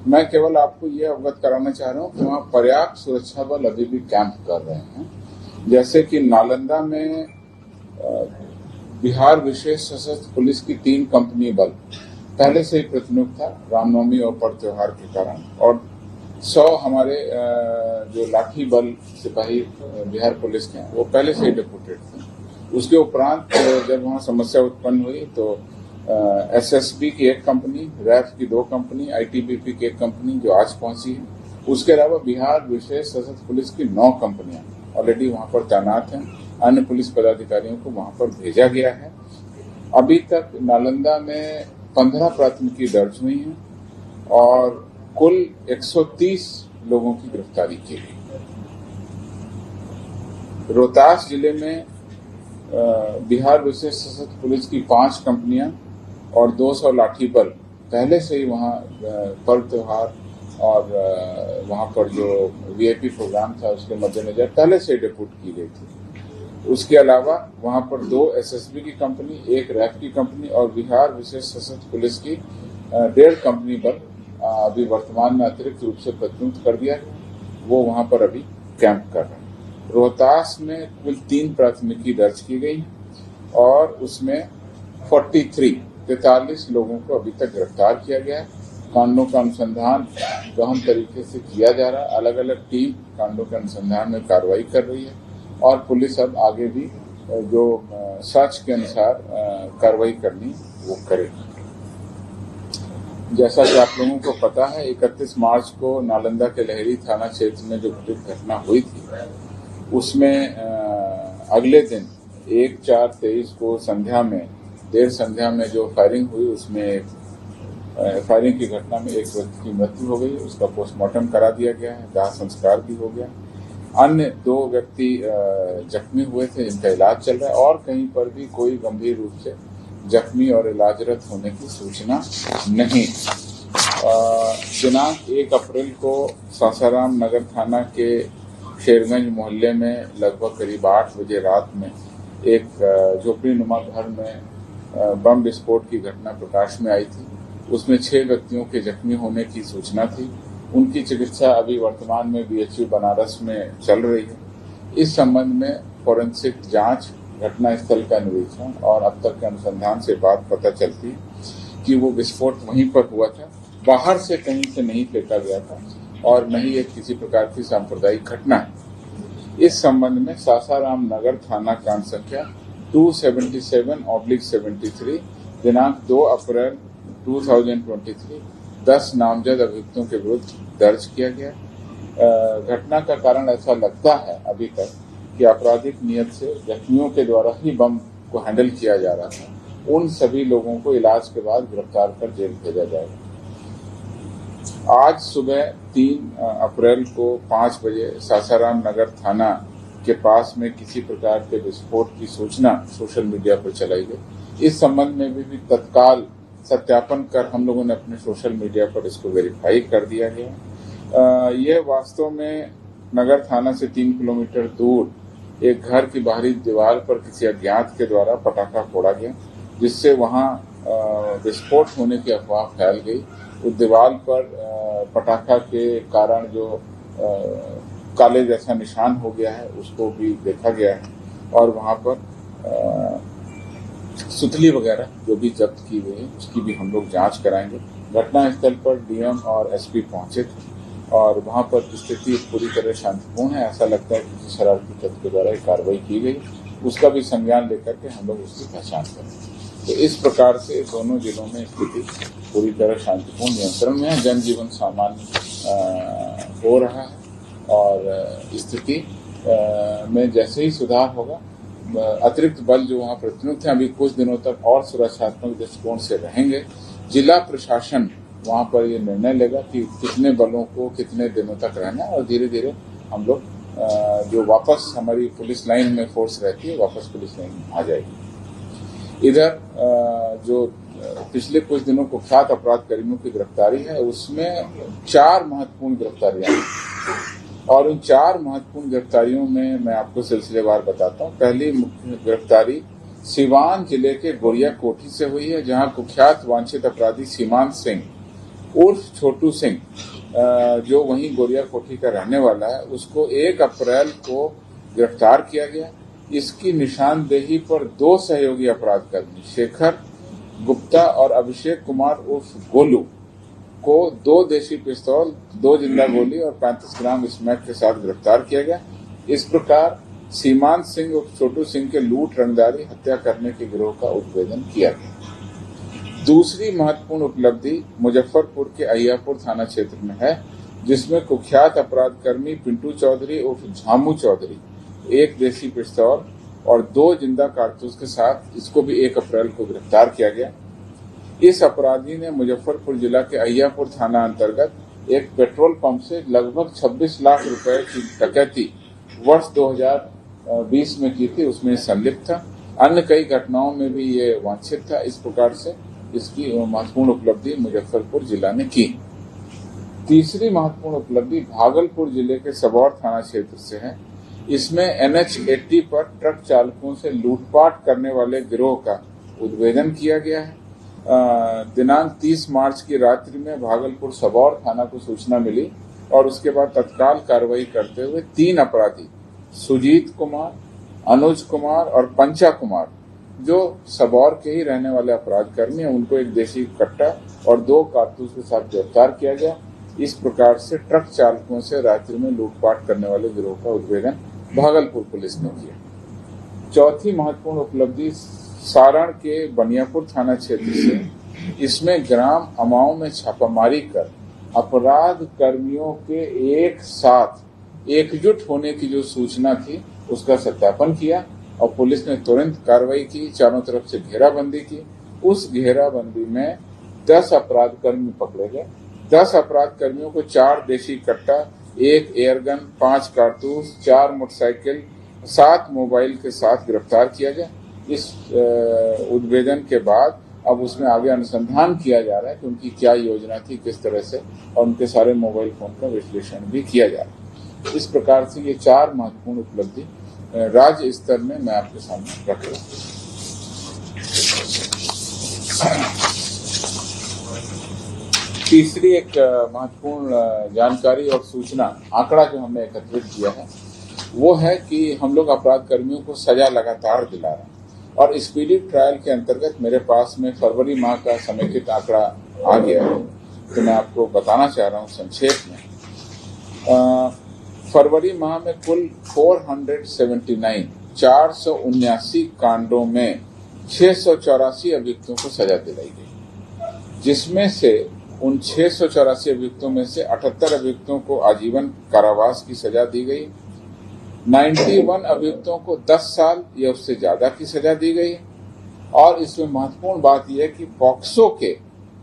मैं केवल आपको ये अवगत कराना चाह रहा हूँ कि वहाँ पर्याप्त सुरक्षा बल अभी भी कैंप कर रहे हैं। जैसे कि नालंदा में बिहार विशेष सशस्त्र पुलिस की 3 कंपनी बल पहले से ही प्रतिनियुक्त था रामनवमी और पर्व त्योहार के कारण, और 100 हमारे जो लाठी बल सिपाही बिहार के हैं वो पहले से ही डिप्यूटेड थे। उसके उपरांत जब वहाँ समस्या उत्पन्न हुई तो एसएसबी की 1 कंपनी, रैफ की 2 कंपनी, आईटीबीपी की 1 कंपनी जो आज पहुंची है, उसके अलावा बिहार विशेष सशस्त्र पुलिस की 9 कंपनियां ऑलरेडी वहां पर तैनात हैं। अन्य पुलिस पदाधिकारियों को वहां पर भेजा गया है। अभी तक नालंदा में 15 प्राथमिकी दर्ज हुई हैं और कुल 130 लोगों की गिरफ्तारी की गई। रोहतास जिले में बिहार विशेष सशस्त्र पुलिस की 5 कंपनियां और 200 लाठी बल पहले से ही वहाँ पर्व त्योहार और वहाँ पर जो वीआईपी प्रोग्राम था उसके मद्देनजर पहले से डिप्यूट की गई थी। उसके अलावा वहाँ पर 2 एसएसबी की कंपनी, 1 रैफ की कंपनी और बिहार विशेष सशस्त्र पुलिस की 1.5 कंपनी बल अभी वर्तमान में अतिरिक्त रूप से प्रतिनियुक्त कर दिया गया, वो वहाँ पर अभी कैंप कर रहे हैं। रोहतास में कुल 3 प्राथमिकी दर्ज की गई और उसमें 43 लोगों को अभी तक गिरफ्तार किया गया है। कांडों का अनुसंधान गहन तरीके से किया जा रहा है। अलग अलग टीम कांडों के अनुसंधान में कार्रवाई कर रही है और पुलिस अब आगे भी जो सच के अनुसार कार्रवाई करनी वो करेगी। जैसा कि आप लोगों को पता है, 31 मार्च को नालंदा के लहरी थाना क्षेत्र में जो घटना हुई थी उसमें अगले दिन 1/4/23 को देर संध्या में जो फायरिंग हुई उसमें फायरिंग की घटना में 1 व्यक्ति की मृत्यु हो गई। उसका पोस्टमार्टम करा दिया गया है, दाह संस्कार भी हो गया। अन्य 2 व्यक्ति जख्मी हुए थे जिनका इलाज चल रहा है और कहीं पर भी कोई गंभीर रूप से जख्मी और इलाजरत होने की सूचना नहीं। दिनांक 1 अप्रैल को सासाराम नगर थाना के शेरगंज मोहल्ले में लगभग करीब 8 बजे रात में एक झोपड़ी नुमा घर में बम विस्फोट की घटना प्रकाश में आई थी। उसमें 6 व्यक्तियों के जख्मी होने की सूचना थी। उनकी चिकित्सा अभी वर्तमान में बीएचयू बनारस में चल रही है। इस संबंध में फोरेंसिक जांच, घटना स्थल का निरीक्षण और अब तक के अनुसंधान से बात पता चलती कि वो विस्फोट वहीं पर हुआ था, बाहर से कहीं से नहीं फेंका गया था और न ही एक किसी प्रकार की सांप्रदायिक घटना है। इस संबंध में सासाराम नगर थाना कांड संख्या 277/73 दिनांक 2 अप्रैल 2023 10 नामजद अभियुक्तों के विरुद्ध दर्ज किया गया। घटना का कारण ऐसा लगता है अभी तक कि आपराधिक नियत से जख्मियों के द्वारा ही बम को हैंडल किया जा रहा था। उन सभी लोगों को इलाज के बाद गिरफ्तार कर जेल भेजा जाएगा। आज सुबह 3 अप्रैल को 5 बजे सासाराम नगर थाना के पास में किसी प्रकार के विस्फोट की सूचना सोशल मीडिया पर चलाई गई। इस संबंध में भी तत्काल सत्यापन कर हम लोगों ने अपने सोशल मीडिया पर इसको वेरीफाई कर दिया गया। यह वास्तव में नगर थाना से 3 किलोमीटर दूर एक घर की बाहरी दीवार पर किसी अज्ञात के द्वारा पटाखा फोड़ा गया, जिससे वहां विस्फोट होने की अफवाह फैल गई। उस दीवार पर पटाखा के कारण जो काले जैसा निशान हो गया है उसको भी देखा गया है और वहां पर सुतली वगैरह जो भी जब्त की गई है उसकी भी हम लोग जांच कराएंगे। घटना स्थल पर डीएम और एसपी पहुंचे थे और वहां पर स्थिति पूरी तरह शांतिपूर्ण है। ऐसा लगता है कि किसी शरारती तत्व के द्वारा एक कार्रवाई की गई, उसका भी संज्ञान लेकर के हम लोग उसकी पहचान करेंगे। तो इस प्रकार से दोनों जिलों में स्थिति पूरी तरह शांतिपूर्ण नियंत्रण में है। जनजीवन सामान्य हो रहा है और स्थिति में जैसे ही सुधार होगा अतिरिक्त बल जो वहाँ प्रतिनियुक्त हैं अभी कुछ दिनों तक और सुरक्षात्मक दृष्टिकोण से रहेंगे। जिला प्रशासन वहाँ पर ये निर्णय लेगा कि कितने बलों को कितने दिनों तक रहना है और धीरे धीरे हम लोग जो वापस हमारी पुलिस लाइन में फोर्स रहती है वापस पुलिस लाइन में आ जाएगी। इधर जो पिछले कुछ दिनों कुख्यात अपराध कर्मियों की गिरफ्तारी है उसमें 4 महत्वपूर्ण गिरफ्तारियां हैं और उन 4 महत्वपूर्ण गिरफ्तारियों में मैं आपको सिलसिलेवार बताता हूँ। पहली मुख्य गिरफ्तारी सिवान जिले के गोरिया कोठी से हुई है, जहां कुख्यात वांछित अपराधी सीमांत सिंह उर्फ छोटू सिंह, जो वहीं गोरिया कोठी का रहने वाला है, उसको 1 अप्रैल को गिरफ्तार किया गया। इसकी निशानदेही पर 2 सहयोगी अपराधकर्मी शेखर गुप्ता और अभिषेक कुमार उर्फ गोलू को 2 देशी पिस्तौल, 2 जिंदा गोली और 35 ग्राम स्मैक के साथ गिरफ्तार किया गया। इस प्रकार सीमांत सिंह उर्फ छोटू सिंह के लूट, रंगदारी, हत्या करने के गिरोह का उद्भेदन किया गया। दूसरी महत्वपूर्ण उपलब्धि मुजफ्फरपुर के अहियापुर थाना क्षेत्र में है, जिसमें कुख्यात अपराधकर्मी पिंटू चौधरी उर्फ झामू चौधरी 1 देशी पिस्तौल और 2 जिंदा कारतूस के साथ इसको भी 1 अप्रैल को गिरफ्तार किया गया। इस अपराधी ने मुजफ्फरपुर जिला के अहियापुर थाना अंतर्गत एक पेट्रोल पंप से लगभग 26 लाख रुपए की डकैती वर्ष 2020 में की थी, उसमें संलिप्त था। अन्य कई घटनाओं में भी ये वांछित था। इस प्रकार से इसकी महत्वपूर्ण उपलब्धि मुजफ्फरपुर जिला ने की। तीसरी महत्वपूर्ण उपलब्धि भागलपुर जिले के सबौर थाना क्षेत्र से है। इसमें NH 80 पर ट्रक चालकों से लूटपाट करने वाले गिरोह का उद्भेदन किया गया है। दिनांक 30 मार्च की रात्रि में भागलपुर सबौर थाना को सूचना मिली और उसके बाद तत्काल कार्रवाई करते हुए 3 अपराधी सुजीत कुमार, अनुज कुमार और पंचा कुमार, जो सबौर के ही रहने वाले अपराधकर्मी हैं, उनको 1 देशी कट्टा और 2 कारतूस के साथ गिरफ्तार किया गया। इस प्रकार से ट्रक चालकों से रात्रि में लूटपाट करने वाले गिरोह का उद्भेदन भागलपुर पुलिस ने किया। चौथी महत्वपूर्ण उपलब्धि सारण के बनियापुर थाना क्षेत्र से। इसमें ग्राम अमाओं में छापामारी कर अपराध कर्मियों के एक साथ एकजुट होने की जो सूचना थी उसका सत्यापन किया और पुलिस ने तुरंत कार्रवाई की, चारों तरफ से घेराबंदी की। उस घेराबंदी में 10 अपराधकर्मी पकड़े गए। 10 अपराधकर्मियों को 4 देशी कट्टा, 1 एयरगन, 5 कारतूस, 4 मोटरसाइकिल, 7 मोबाइल के साथ गिरफ्तार किया गया। इस उद्भेदन के बाद अब उसमें आगे अनुसंधान किया जा रहा है कि उनकी क्या योजना थी, किस तरह से, और उनके सारे मोबाइल फोन का विश्लेषण भी किया जा रहा है। इस प्रकार से ये 4 महत्वपूर्ण उपलब्धि राज्य स्तर में मैं आपके सामने रख रहा हूँ। तीसरी एक महत्वपूर्ण जानकारी और सूचना, आंकड़ा जो हमने एकत्रित किया है, वो है कि हम लोग अपराध कर्मियों को सजा लगातार दिला रहे हैं और स्पीडी ट्रायल के अंतर्गत मेरे पास में फरवरी माह का समेकित आंकड़ा आ गया है, तो मैं आपको बताना चाह रहा हूँ संक्षेप में। फरवरी माह में कुल 479 कांडों में 684 अभियुक्तों को सजा दिलाई गई, जिसमें से उन 684 अभियुक्तों में से 78 अभियुक्तों को आजीवन कारावास की सजा दी गई। 91 अभियुक्तों को 10 साल या उससे ज्यादा की सजा दी गई। और इसमें महत्वपूर्ण बात यह है कि पॉक्सो के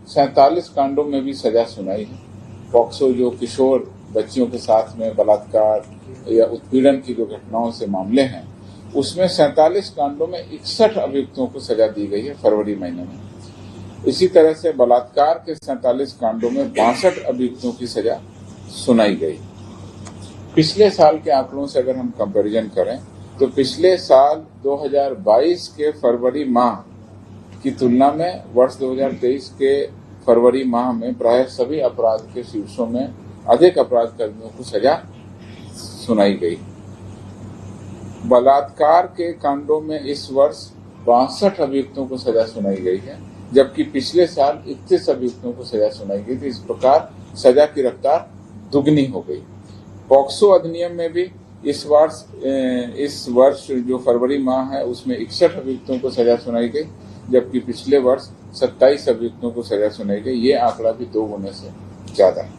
47 कांडों में भी सजा सुनाई है। पॉक्सो जो किशोर बच्चियों के साथ में बलात्कार या उत्पीड़न की जो घटनाओं से मामले हैं, उसमें 47 कांडों में 61 अभियुक्तों को सजा दी गई है फरवरी महीने में। इसी तरह से बलात्कार के 47 कांडों में 62 अभियुक्तों की सजा सुनाई गई। पिछले साल के आंकड़ों से अगर हम कंपैरिजन करें तो पिछले साल 2022 के फरवरी माह की तुलना में वर्ष 2023 के फरवरी माह में प्राय सभी अपराध के शीर्षों में अधिक अपराध कर्मियों को सजा सुनाई गई। बलात्कार के कांडों में इस वर्ष 62 अभियुक्तों को सजा सुनाई गई है, जबकि पिछले साल 31 अभियुक्तों को सजा सुनाई गई थी। इस प्रकार सजा की रफ्तार दुगनी हो गई। पॉक्सो अधिनियम में भी इस वर्ष जो फरवरी माह है उसमें 61 अभियुक्तों को सजा सुनाई गई, जबकि पिछले वर्ष 27 अभियुक्तों को सजा सुनाई गई। ये आंकड़ा भी 2 गुने से ज्यादा है।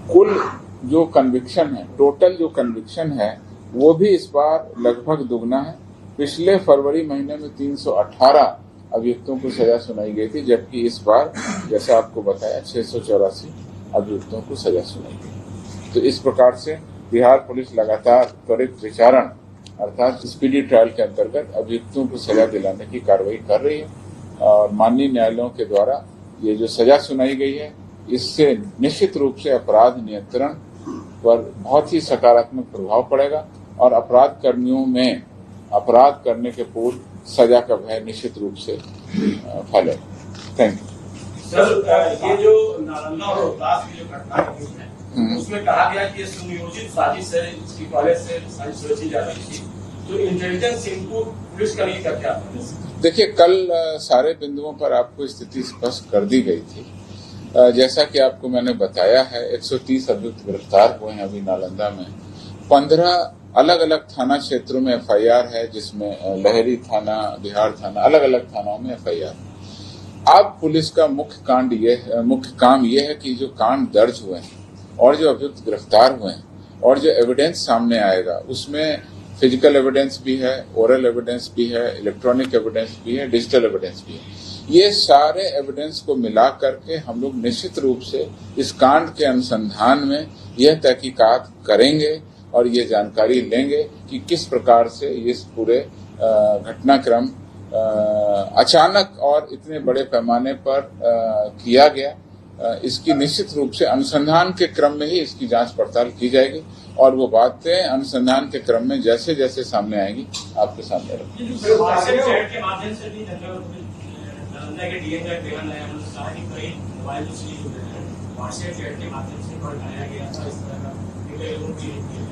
कुल जो कन्विक्शन है, टोटल जो कन्विक्शन है, वो भी इस बार लगभग दुगना है। पिछले फरवरी महीने में 318 अभियुक्तों को सजा सुनाई गई थी, जबकि इस बार जैसा आपको बताया 684 अभियुक्तों को सजा सुनाई गई। तो इस प्रकार से बिहार पुलिस लगातार त्वरित विचारण अर्थात स्पीडी ट्रायल के अंतर्गत अभियुक्तों को सजा दिलाने की कार्रवाई कर रही है और माननीय न्यायालयों के द्वारा ये जो सजा सुनाई गई है, इससे निश्चित रूप से अपराध नियंत्रण पर बहुत ही सकारात्मक प्रभाव पड़ेगा और अपराध कर्मियों में अपराध करने के पूर्व सजा का भय निश्चित रूप से फैलेगा। Thank you. सर, ये जो नालंदा और रोहतास की जो घटना हुई है उसमें कहा गया कि ये सुनियोजित साजिश है, इसकी पहले से साजिश रची जा रही थी, तो इंटेलिजेंस इनपुट पुलिस का नहीं था क्या? देखिए, कल सारे बिंदुओं पर आपको स्थिति स्पष्ट कर दी गई थी। जैसा कि आपको मैंने बताया है, 130 अभियुक्त गिरफ्तार हुए हैं अभी नालंदा में। 15 अलग अलग थाना क्षेत्रों में एफआईआर है, जिसमें लहरी थाना, बिहार थाना, अलग अलग थानाओं में एफआईआर। अब पुलिस का मुख्य काम ये है कि जो कांड दर्ज हुए हैं और जो अभियुक्त गिरफ्तार हुए हैं और जो एविडेंस सामने आएगा, उसमें फिजिकल एविडेंस भी है, ओरल एविडेंस भी है, इलेक्ट्रॉनिक एविडेंस भी है, डिजिटल एविडेंस भी है। ये सारे एविडेंस को मिला करके हम लोग निश्चित रूप से इस कांड के अनुसंधान में यह तहकीकात करेंगे और ये जानकारी लेंगे कि किस प्रकार से इस पूरे घटनाक्रम अचानक और इतने बड़े पैमाने पर किया गया। इसकी निश्चित रूप से अनुसंधान के क्रम में ही इसकी जांच पड़ताल की जाएगी और वो बातें अनुसंधान के क्रम में जैसे जैसे सामने आएंगी आपके सामने रखेंगे।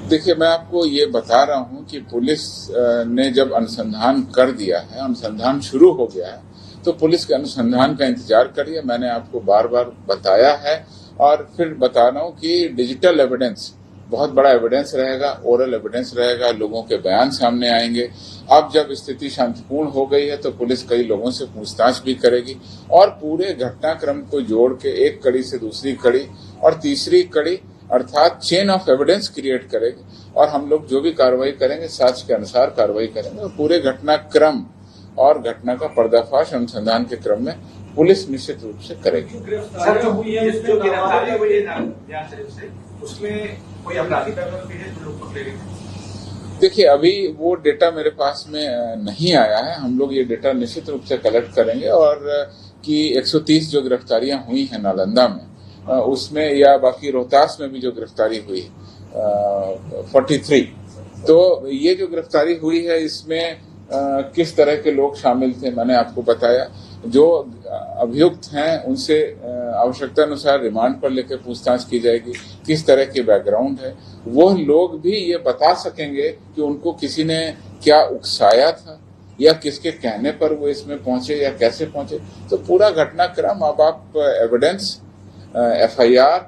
देखिए, मैं आपको ये बता रहा हूँ कि पुलिस ने जब अनुसंधान कर दिया है, अनुसंधान शुरू हो गया है, तो पुलिस के अनुसंधान का इंतजार करिए। मैंने आपको बार बार बताया है और फिर बता रहा हूँ कि डिजिटल एविडेंस बहुत बड़ा एविडेंस रहेगा, ओरल एविडेंस रहेगा, लोगों के बयान सामने आएंगे। अब जब स्थिति शांतिपूर्ण हो गई है तो पुलिस कई लोगों से पूछताछ भी करेगी और पूरे घटनाक्रम को जोड़ के एक कड़ी से दूसरी कड़ी और तीसरी कड़ी अर्थात चेन ऑफ एविडेंस क्रिएट करेगी और हम लोग जो भी कार्रवाई करेंगे साक्ष्य के अनुसार कार्रवाई करेंगे और पूरे घटनाक्रम और घटना का पर्दाफाश अनुसंधान के क्रम में पुलिस निश्चित रूप से करेगी। देखिए, अभी वो डेटा मेरे पास में नहीं आया है। हम लोग ये डेटा निश्चित रूप से कलेक्ट करेंगे और कि 130 जो गिरफ्तारियां हुई हैं नालंदा में, उसमें या बाकी रोहतास में भी जो गिरफ्तारी हुई 43, तो ये जो गिरफ्तारी हुई है इसमें किस तरह के लोग शामिल थे मैंने आपको बताया। जो अभियुक्त हैं उनसे आवश्यकता अनुसार रिमांड पर लेकर पूछताछ की जाएगी, किस तरह के बैकग्राउंड है। वो लोग भी ये बता सकेंगे कि उनको किसी ने क्या उकसाया था या किसके कहने पर वो इसमें पहुंचे या कैसे पहुंचे। तो पूरा घटनाक्रम अब आप एविडेंस, एफआईआर,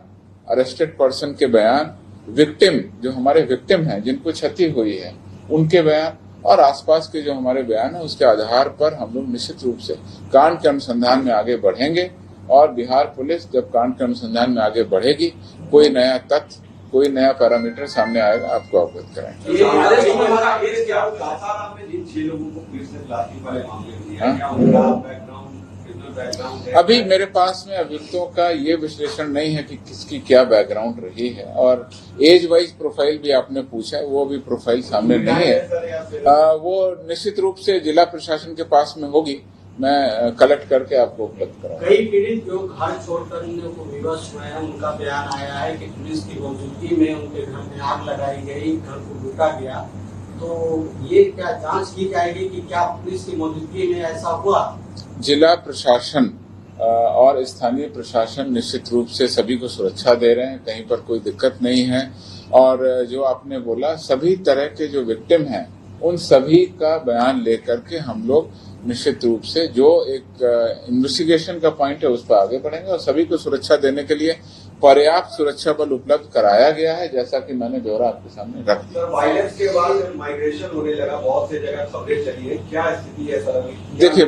अरेस्टेड पर्सन के बयान, विक्टिम जो हमारे विक्टिम हैं जिनको क्षति हुई है उनके बयान और आसपास के जो हमारे बयान है उसके आधार पर हम लोग निश्चित रूप से कांड के अनुसंधान में आगे बढ़ेंगे और बिहार पुलिस जब कांड के अनुसंधान में आगे बढ़ेगी, कोई नया तथ्य, कोई नया पैरामीटर सामने आएगा, आपको अवगत कराएंगे। अभी मेरे पास में अभियुक्तों का ये विश्लेषण नहीं है कि किसकी क्या बैकग्राउंड रही है और एज वाइज प्रोफाइल भी आपने पूछा है, वो भी प्रोफाइल सामने नहीं है। वो निश्चित रूप से जिला प्रशासन के पास में होगी, मैं कलेक्ट करके आपको उपलब्ध कराऊंगा। कई पीड़ित जो घर छोड़कर उनको विवश हुए हैं, उनका बयान आया है कि पुलिस की मौजूदगी में उनके घर में आग लगाई गई, घर को लूटा गया। तो ये क्या जांच की जाएगी कि क्या पुलिस की मौजूदगी में ऐसा हुआ? जिला प्रशासन और स्थानीय प्रशासन निश्चित रूप से सभी को सुरक्षा दे रहे हैं, कहीं पर कोई दिक्कत नहीं है। और जो आपने बोला, सभी तरह के जो विक्टिम हैं उन सभी का बयान लेकर के हम लोग निश्चित रूप से जो एक इन्वेस्टिगेशन का पॉइंट है उस पर आगे बढ़ेंगे और सभी को सुरक्षा देने के लिए पर्याप्त सुरक्षा बल उपलब्ध कराया गया है, जैसा कि मैंने ब्यौरा आपके सामने रख दिया। वायलेंस के बाद माइग्रेशन होने लगा, बहुत से जगह खबरें चली है, क्या स्थिति है सर? देखिए,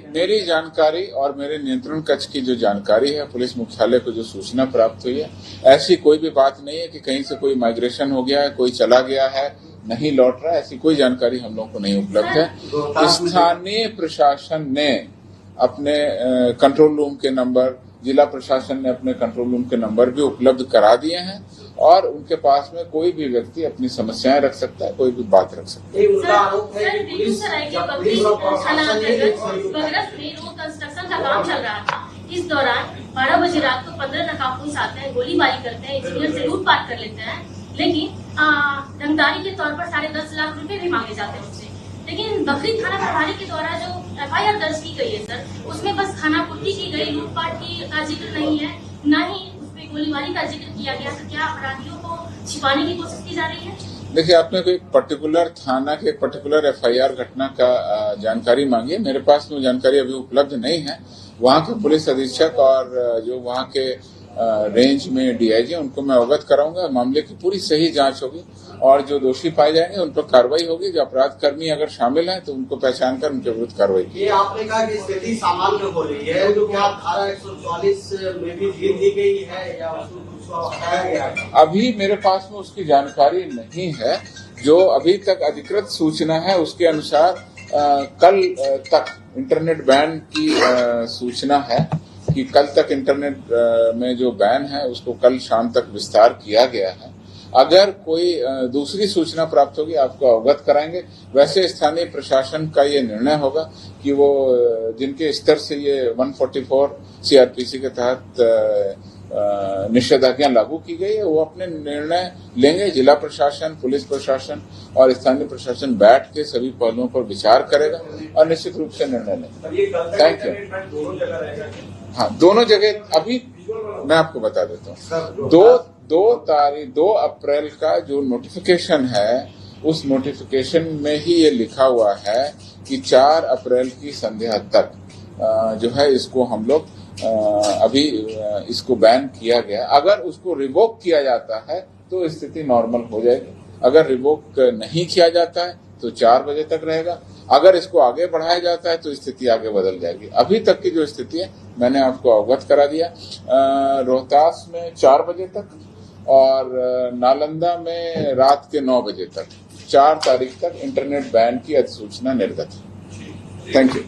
मेरी जानकारी और मेरे नियंत्रण कक्ष की जो जानकारी है, पुलिस मुख्यालय को जो सूचना प्राप्त हुई है, ऐसी कोई भी बात नहीं है कि कहीं से कोई माइग्रेशन हो गया है, कोई चला गया है, नहीं लौट रहा है, ऐसी कोई जानकारी हम लोग को नहीं उपलब्ध है। स्थानीय प्रशासन ने अपने कंट्रोल रूम के नंबर, जिला प्रशासन ने अपने कंट्रोल रूम के नंबर भी उपलब्ध करा दिए हैं और उनके पास में कोई भी व्यक्ति अपनी समस्याएं रख सकता है, कोई भी बात रख सकता है। कंस्ट्रक्शन का काम चल रहा था, इस दौरान 12 बजे रात को 15 नकाबपोश आते हैं, गोलीबारी करते हैं, इंजीनियर से लूटपाट कर लेते हैं, लेकिन रंगदारी के तौर पर 10.5 लाख रुपए भी मांगे जाते हैं उनसे। लेकिन बकरीद थाना प्रभारी के द्वारा जो FIR दर्ज की गई है सर, उसमें बस खानापूर्ति की गई, लूटपाट का जिक्र नहीं है, न ही उसमें गोलीबारी का जिक्र किया गया। तो क्या अपराधियों को छिपाने की कोशिश की जा रही है? देखिए, आपने कोई पर्टिकुलर थाना के पर्टिकुलर FIR घटना का जानकारी मांगी है। मेरे पास वो जानकारी अभी उपलब्ध नहीं है। वहाँ के पुलिस अधीक्षक और जो वहाँ के रेंज में DIG उनको मैं अवगत कराऊंगा। मामले की पूरी सही जांच होगी और जो दोषी पाए जाएंगे उन पर कार्रवाई होगी। जो अपराध कर्मी अगर शामिल हैं तो उनको पहचान कर उनके विरुद्ध कार्रवाई की। ये आपने कहा कि स्थिति सामान्य हो रही है, तो क्या धारा 144 में भी ढील दी गई है या उसको हटाया गया है? अभी मेरे पास में उसकी जानकारी नहीं है। जो अभी तक अधिकृत सूचना है उसके अनुसार कल तक इंटरनेट बैन की सूचना है कि कल तक इंटरनेट में जो बैन है उसको कल शाम तक विस्तार किया गया है। अगर कोई दूसरी सूचना प्राप्त होगी आपको अवगत कराएंगे। वैसे स्थानीय प्रशासन का ये निर्णय होगा कि वो जिनके स्तर से ये 144 CRPC के तहत निषेधाज्ञा लागू की गई है वो अपने निर्णय लेंगे। जिला प्रशासन, पुलिस प्रशासन और स्थानीय प्रशासन बैठ के सभी पहलुओं पर विचार करेगा और निश्चित रूप से निर्णय लेंगे। Thank you. हाँ, दोनों जगह अभी मैं आपको बता देता हूँ। 2 अप्रैल का जो नोटिफिकेशन है उस नोटिफिकेशन में ही ये लिखा हुआ है कि 4 अप्रैल की संध्या तक जो है इसको हम लोग अभी इसको बैन किया गया। अगर उसको रिवोक किया जाता है तो स्थिति नॉर्मल हो जाएगी। अगर रिवोक नहीं किया जाता है तो 4 बजे तक रहेगा। अगर इसको आगे बढ़ाया जाता है तो स्थिति आगे बदल जाएगी। अभी तक की जो स्थिति है मैंने आपको अवगत करा दिया। रोहतास में 4 बजे तक और नालंदा में रात के 9 बजे तक 4 तारीख तक इंटरनेट बैन की अधिसूचना निर्गत है। Thank you.